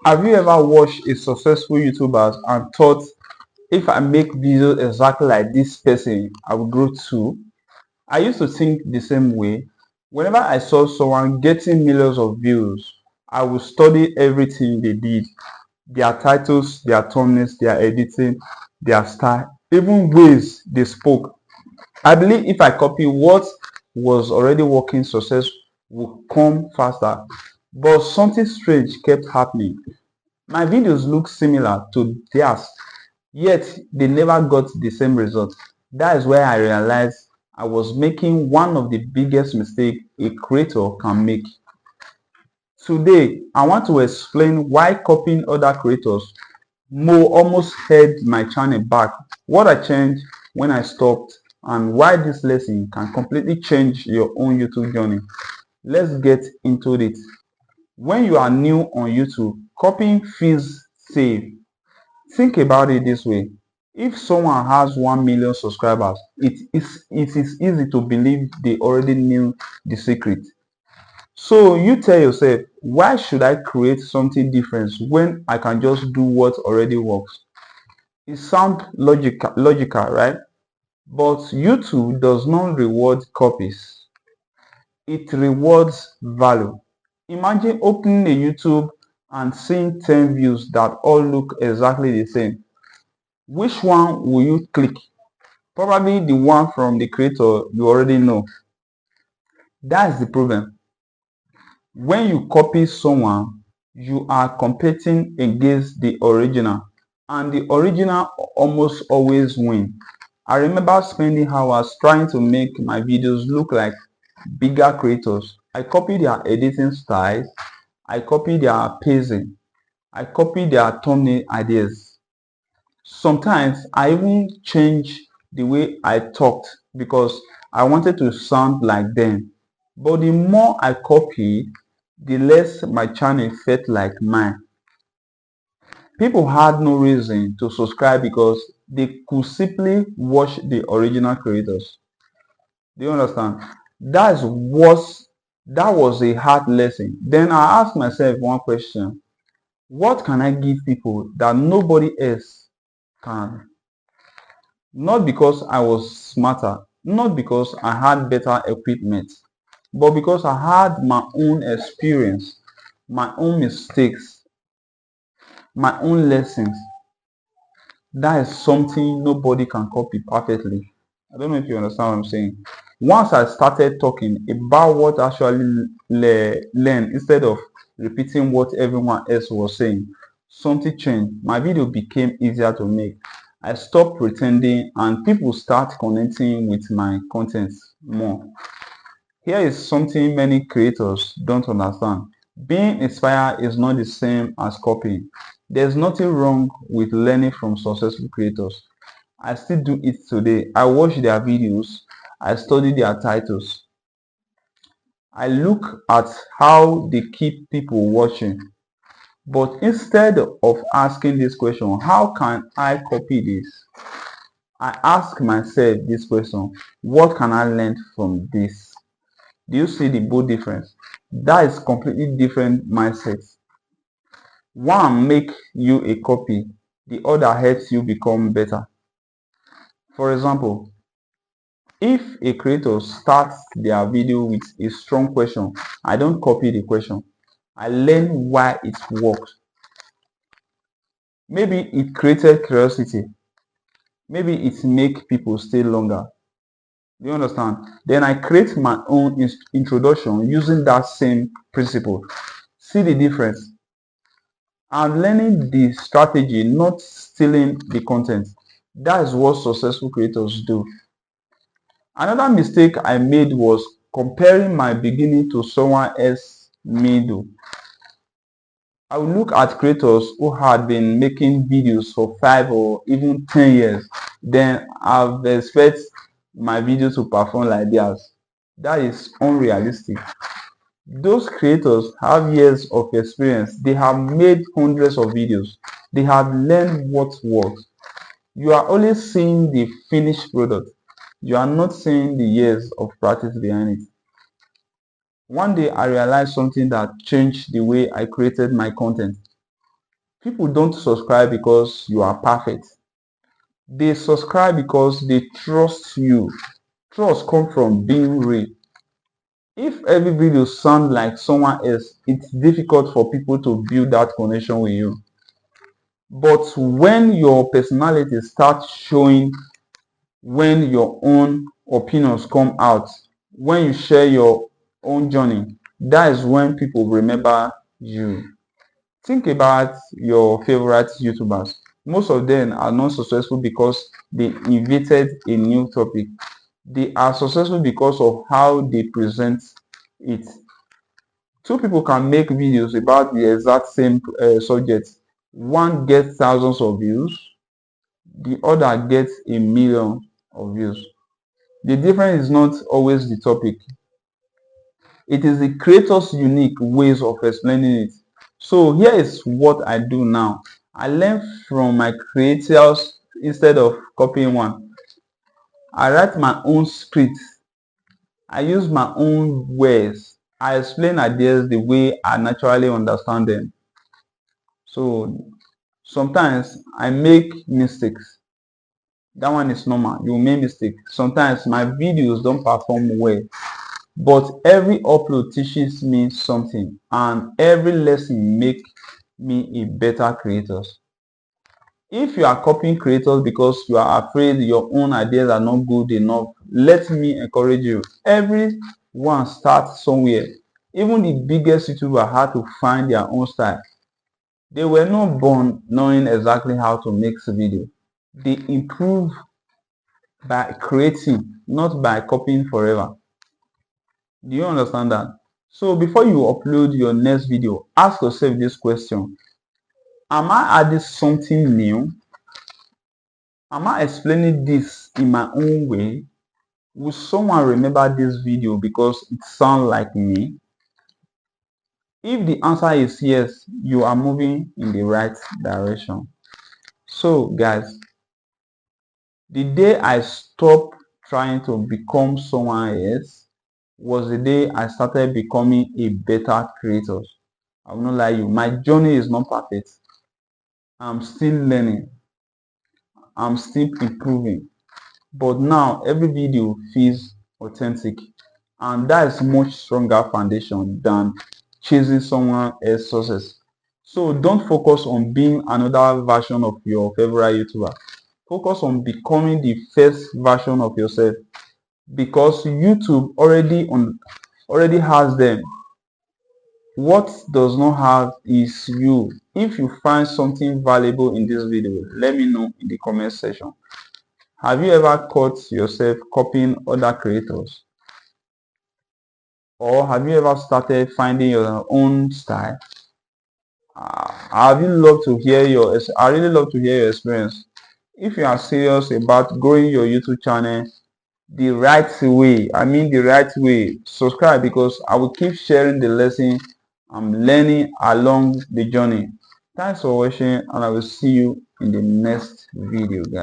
Have you ever watched a successful YouTuber and thought, if I make videos exactly like this person, I will grow too? I used to think the same way. Whenever I saw someone getting millions of views, I would study everything they did, their titles, their thumbnails, their editing, their style, even ways they spoke. I believe if I copy what was already working, success would come faster. But something strange kept happening. My videos look similar to theirs, yet they never got the same result. That is where I realized I was making one of the biggest mistakes a creator can make. Today, I want to explain why copying other creators almost held my channel back, what I changed when I stopped, and why this lesson can completely change your own YouTube journey. Let's get into it. When you are new on YouTube, copying feels safe. Think about it this way. If someone has 1 million subscribers, it is easy to believe they already knew the secret. So you tell yourself, why should I create something different when I can just do what already works? It sounds logical, right? But YouTube does not reward copies. It rewards value. Imagine opening a YouTube and seeing 10 views that all look exactly the same. Which one will you click? Probably the one from the creator you already know. That's the problem. When you copy someone, you are competing against the original, and the original almost always win. I remember spending hours trying to make my videos look like bigger creators. I copy their editing styles, I copy their pacing, I copy their thumbnail ideas. Sometimes I even change the way I talked because I wanted to sound like them. But the more I copied, the less my channel felt like mine. People had no reason to subscribe because they could simply watch the original creators. Do you understand? That was a hard lesson. Then I asked myself one question. What can I give people that nobody else can? Not because I was smarter, not because I had better equipment, but because I had my own experience, my own mistakes, my own lessons. That is something nobody can copy perfectly. I don't know if you understand what I'm saying. Once I started talking about what I actually learned instead of repeating what everyone else was saying, something changed. My video became easier to make. I stopped pretending and people start connecting with my content more. Here is something many creators don't understand. Being inspired is not the same as copying. There's nothing wrong with learning from successful creators. I still do it today. I watch their videos, I study their titles, I look at how they keep people watching. But instead of asking this question, how can I copy this? I ask myself this question, what can I learn from this? Do you see the bold difference? That is completely different mindsets. One make you a copy, the other helps you become better. For example, if a creator starts their video with a strong question, I don't copy the question. I learn why it works. Maybe it created curiosity. Maybe it make people stay longer. Do you understand? Then I create my own introduction using that same principle. See the difference? I'm learning the strategy, not stealing the content. That is what successful creators do. Another mistake I made was comparing my beginning to someone else's middle. I would look at creators who had been making videos for 5 or even 10 years. Then I would expect my video to perform like theirs. That is unrealistic. Those creators have years of experience. They have made hundreds of videos. They have learned what works. You are only seeing the finished product. You are not seeing the years of practice behind it. One day I realized something that changed the way I created my content. People don't subscribe because you are perfect. They subscribe because they trust you. Trust comes from being real. If every video sounds like someone else, it's difficult for people to build that connection with you. But when your personality starts showing, when your own opinions come out, when you share your own journey, that is when people remember you. Think about your favorite YouTubers. Most of them are not successful because they invented a new topic. They are successful because of how they present it. Two people can make videos about the exact same subject. One gets thousands of views, the other gets a million of views. The difference is not always the topic. It is the creator's unique ways of explaining it. So here is what I do now. I learn from my creators instead of copying one. I write my own scripts. I use my own words. I explain ideas the way I naturally understand them. So sometimes I make mistakes. That one is normal. You make mistakes. Sometimes my videos don't perform well. But every upload teaches me something, and every lesson makes me a better creator. If you are copying creators because you are afraid your own ideas are not good enough, let me encourage you. Everyone starts somewhere. Even the biggest YouTuber had to find their own style. They were not born knowing exactly how to make a video. They improve by creating, not by copying forever. Do you understand that? So before you upload your next video, ask yourself this question. Am I adding something new? Am I explaining this in my own way? Will someone remember this video because it sounds like me? If the answer is yes, you are moving in the right direction. So guys, the day I stopped trying to become someone else was the day I started becoming a better creator. I will not lie you, my journey is not perfect. I'm still learning. I'm still improving. But now every video feels authentic. And that is much stronger foundation than chasing someone else's success. So don't focus on being another version of your favorite YouTuber. Focus on becoming the first version of yourself, because YouTube already has them. What does not have is you. If you find something valuable in this video, let me know in the comment section. Have you ever caught yourself copying other creators? Or have you ever started finding your own style? I really love to hear your experience. If you are serious about growing your YouTube channel the right way, I mean the right way, subscribe, because I will keep sharing the lesson I'm learning along the journey. Thanks for watching, and I will see you in the next video, guys.